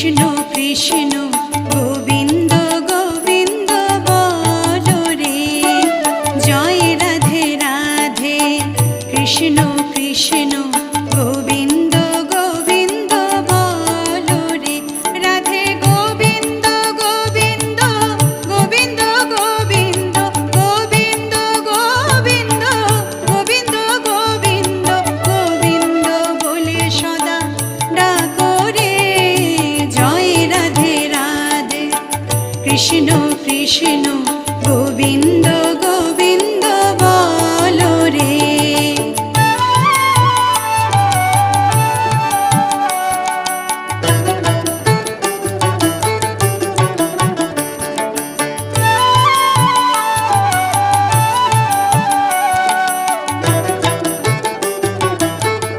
কৃষ্ণ কৃষ্ণ গোবিন্দ গোবিন্দ বলো রে, জয় রাধে রাধে। কৃষ্ণ কৃষ্ণ গোবিন্দ গোবিন্দ বলো রে, রাধে গোবিন্দ গোবিন্দ গোবিন্দ গোবিন্দ গোবিন্দ গোবিন্দ গোবিন্দ গোবিন্দ গোবিন্দ বলে সদা ডাকো রে, জয় রাধে রাধে। কৃষ্ণ কৃষ্ণ